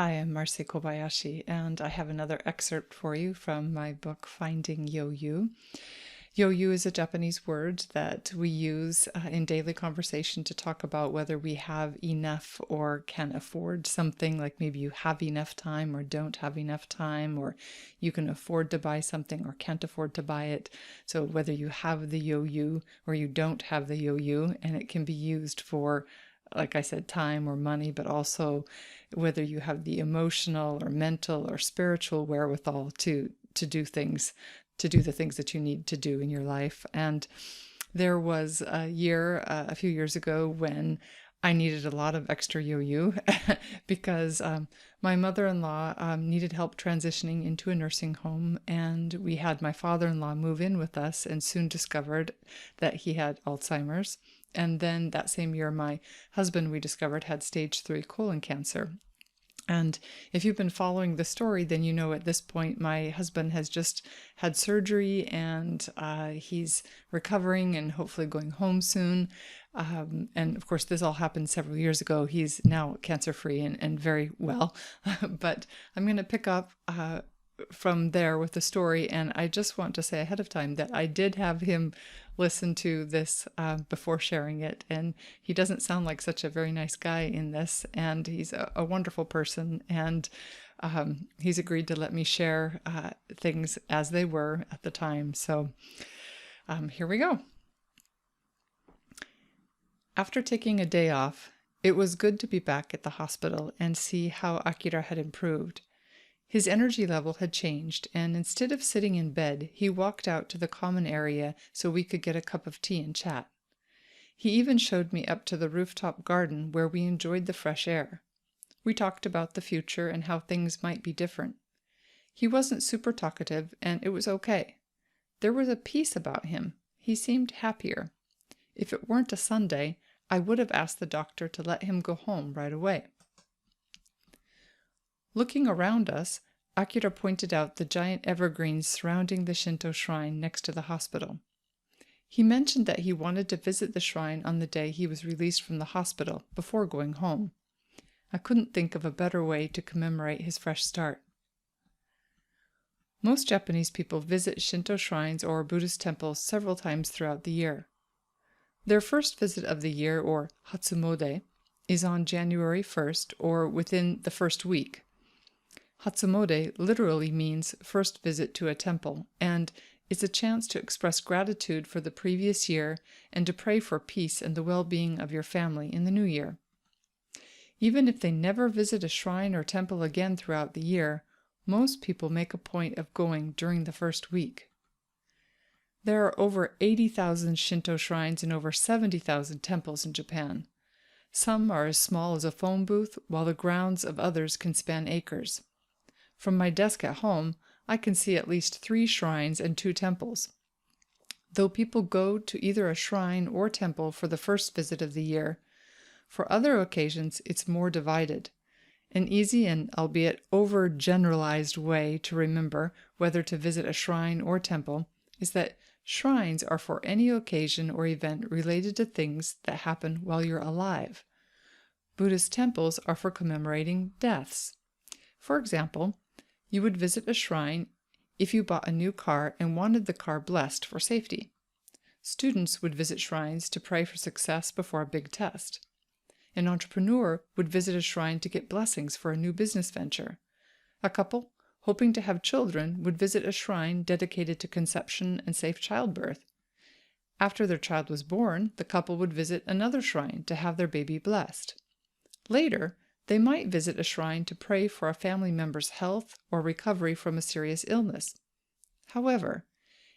Hi, I'm Marci Kobayashi, and I have another excerpt for you from my book, Finding Yoyu. Yoyu is a Japanese word that we use in daily conversation to talk about whether we have enough or can afford something, like maybe you have enough time or don't have enough time, or you can afford to buy something or can't afford to buy it. So whether you have the Yoyu or you don't have the Yoyu, and it can be used for, like I said, time or money, but also whether you have the emotional or mental or spiritual wherewithal to do things, to do the things that you need to do in your life. And there was a few years ago, when I needed a lot of extra yo-yo because my mother-in-law needed help transitioning into a nursing home, and we had my father-in-law move in with us and soon discovered that he had Alzheimer's. And then that same year, my husband, we discovered, had stage 3 colon cancer. And if you've been following the story, then you know at this point my husband has just had surgery, and he's recovering and hopefully going home soon. And of course, this all happened several years ago. He's now cancer-free and very well. But I'm going to pick up from there with the story. And I just want to say ahead of time that I did have him listen to this before sharing it. And he doesn't sound like such a very nice guy in this. And he's a wonderful person. And he's agreed to let me share things as they were at the time. So here we go. After taking a day off, it was good to be back at the hospital and see how Akira had improved. His energy level had changed, and instead of sitting in bed, he walked out to the common area so we could get a cup of tea and chat. He even showed me up to the rooftop garden where we enjoyed the fresh air. We talked about the future and how things might be different. He wasn't super talkative, and it was okay. There was a peace about him. He seemed happier. If it weren't a Sunday, I would have asked the doctor to let him go home right away. Looking around us, Akira pointed out the giant evergreens surrounding the Shinto shrine next to the hospital. He mentioned that he wanted to visit the shrine on the day he was released from the hospital before going home. I couldn't think of a better way to commemorate his fresh start. Most Japanese people visit Shinto shrines or Buddhist temples several times throughout the year. Their first visit of the year, or Hatsumode, is on January 1st or within the first week. Hatsumode literally means first visit to a temple, and is a chance to express gratitude for the previous year and to pray for peace and the well-being of your family in the new year. Even if they never visit a shrine or temple again throughout the year, most people make a point of going during the first week. There are over 80,000 Shinto shrines and over 70,000 temples in Japan. Some are as small as a phone booth, while the grounds of others can span acres. From my desk at home, I can see at least 3 shrines and 2 temples. Though people go to either a shrine or temple for the first visit of the year, for other occasions it's more divided. An easy and albeit overgeneralized way to remember whether to visit a shrine or temple is that shrines are for any occasion or event related to things that happen while you're alive. Buddhist temples are for commemorating deaths. For example, you would visit a shrine if you bought a new car and wanted the car blessed for safety. Students would visit shrines to pray for success before a big test. An entrepreneur would visit a shrine to get blessings for a new business venture. A couple hoping to have children would visit a shrine dedicated to conception and safe childbirth. After their child was born, the couple would visit another shrine to have their baby blessed. Later, they might visit a shrine to pray for a family member's health or recovery from a serious illness. However,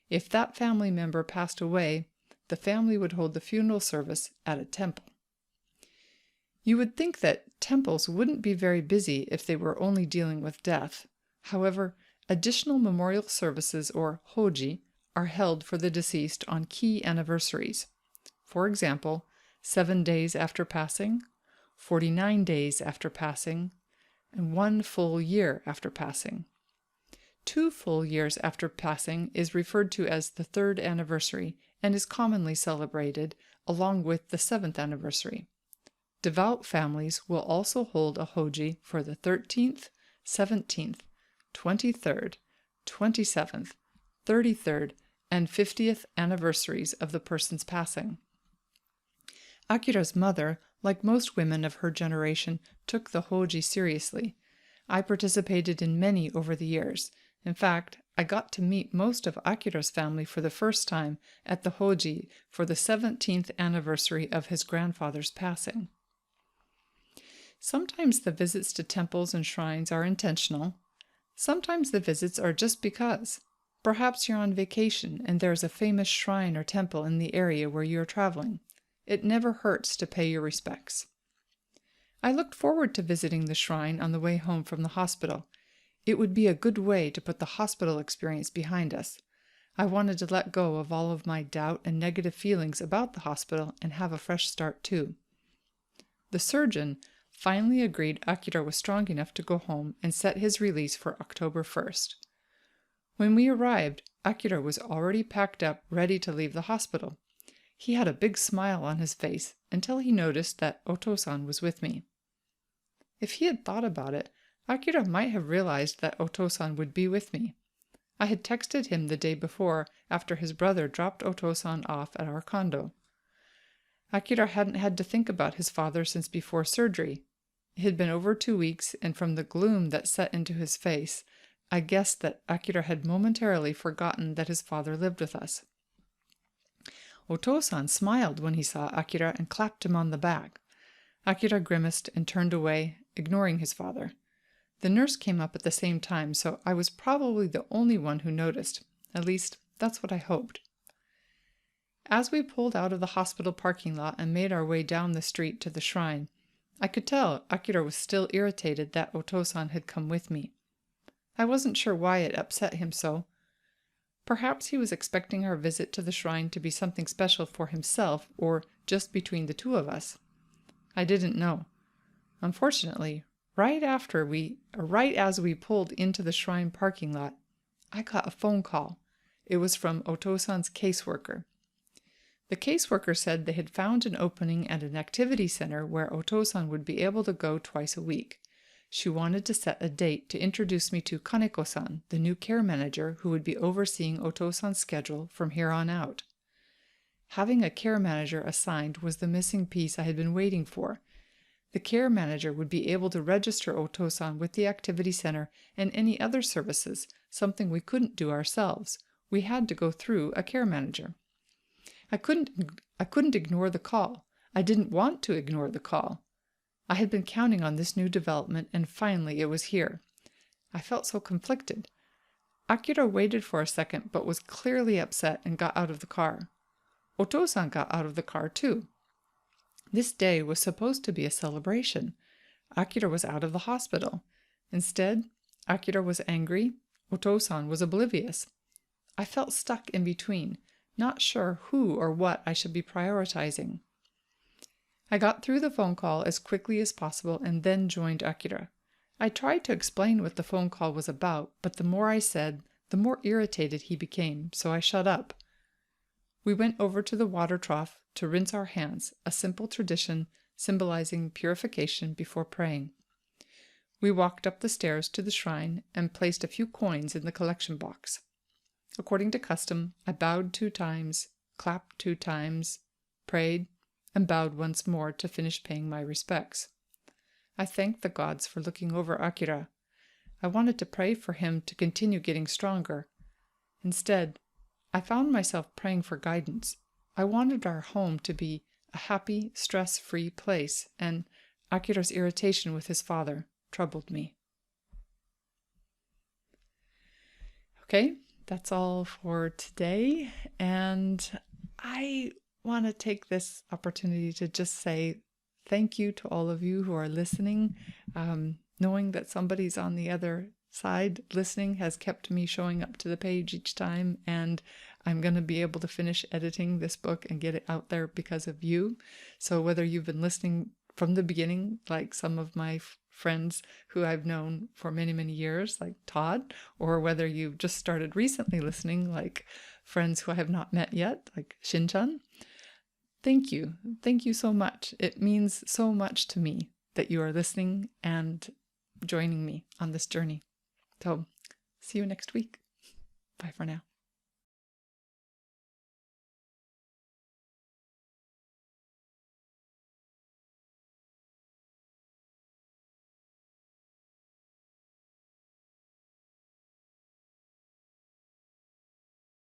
if that family member passed away, the family would hold the funeral service at a temple. You would think that temples wouldn't be very busy if they were only dealing with death. However, additional memorial services, or hoji, are held for the deceased on key anniversaries. For example, 7 days after passing, 49 days after passing, and 1 full year after passing. 2 full years after passing is referred to as the 3rd anniversary and is commonly celebrated along with the 7th anniversary. Devout families will also hold a hoji for the 13th, 17th, 23rd, 27th, 33rd, and 50th anniversaries of the person's passing. Akira's mother, like most women of her generation, took the hoji seriously. I participated in many over the years. In fact, I got to meet most of Akira's family for the first time at the hoji for the 17th anniversary of his grandfather's passing. Sometimes the visits to temples and shrines are intentional. Sometimes the visits are just because. Perhaps you're on vacation and there's a famous shrine or temple in the area where you're traveling. It never hurts to pay your respects. I looked forward to visiting the shrine on the way home from the hospital. It would be a good way to put the hospital experience behind us. I wanted to let go of all of my doubt and negative feelings about the hospital and have a fresh start too. The surgeon finally agreed Akira was strong enough to go home and set his release for October 1st. When we arrived, Akira was already packed up, ready to leave the hospital. He had a big smile on his face until he noticed that Oto-san was with me. If he had thought about it, Akira might have realized that Oto-san would be with me. I had texted him the day before after his brother dropped Oto-san off at our condo. Akira hadn't had to think about his father since before surgery. It had been over 2 weeks, and from the gloom that set into his face, I guessed that Akira had momentarily forgotten that his father lived with us. Oto-san smiled when he saw Akira and clapped him on the back. Akira grimaced and turned away, ignoring his father. The nurse came up at the same time, so I was probably the only one who noticed. At least, that's what I hoped. As we pulled out of the hospital parking lot and made our way down the street to the shrine, I could tell Akira was still irritated that Oto-san had come with me. I wasn't sure why it upset him so. Perhaps he was expecting our visit to the shrine to be something special for himself or just between the two of us. I didn't know. Unfortunately, right as we pulled into the shrine parking lot, I got a phone call. It was from Oto-san's caseworker. The caseworker said they had found an opening at an activity center where Oto-san would be able to go twice a week. She wanted to set a date to introduce me to Kaneko-san, the new care manager who would be overseeing Oto-san's schedule from here on out. Having a care manager assigned was the missing piece I had been waiting for. The care manager would be able to register Oto-san with the activity center and any other services, something we couldn't do ourselves. We had to go through a care manager. I couldn't ignore the call. I didn't want to ignore the call. I had been counting on this new development, and finally it was here. I felt so conflicted. Akira waited for a second, but was clearly upset and got out of the car. Oto-san got out of the car too. This day was supposed to be a celebration. Akira was out of the hospital. Instead, Akira was angry. Oto-san was oblivious. I felt stuck in between, not sure who or what I should be prioritizing. I got through the phone call as quickly as possible and then joined Akira. I tried to explain what the phone call was about, but the more I said, the more irritated he became, so I shut up. We went over to the water trough to rinse our hands, a simple tradition symbolizing purification before praying. We walked up the stairs to the shrine and placed a few coins in the collection box. According to custom, I bowed 2 times, clapped 2 times, prayed, and bowed once more to finish paying my respects. I thanked the gods for looking over Akira. I wanted to pray for him to continue getting stronger. Instead, I found myself praying for guidance. I wanted our home to be a happy, stress-free place, and Akira's irritation with his father troubled me. Okay, that's all for today, and I want to take this opportunity to just say thank you to all of you who are listening. Knowing that somebody's on the other side listening has kept me showing up to the page each time, and I'm going to be able to finish editing this book and get it out there because of you. So whether you've been listening from the beginning, like some of my friends who I've known for many, many years, like Todd, or whether you've just started recently listening, like friends who I have not met yet, like Shin-chan, Thank you. Thank you so much. It means so much to me that you are listening and joining me on this journey. So, see you next week. Bye for now.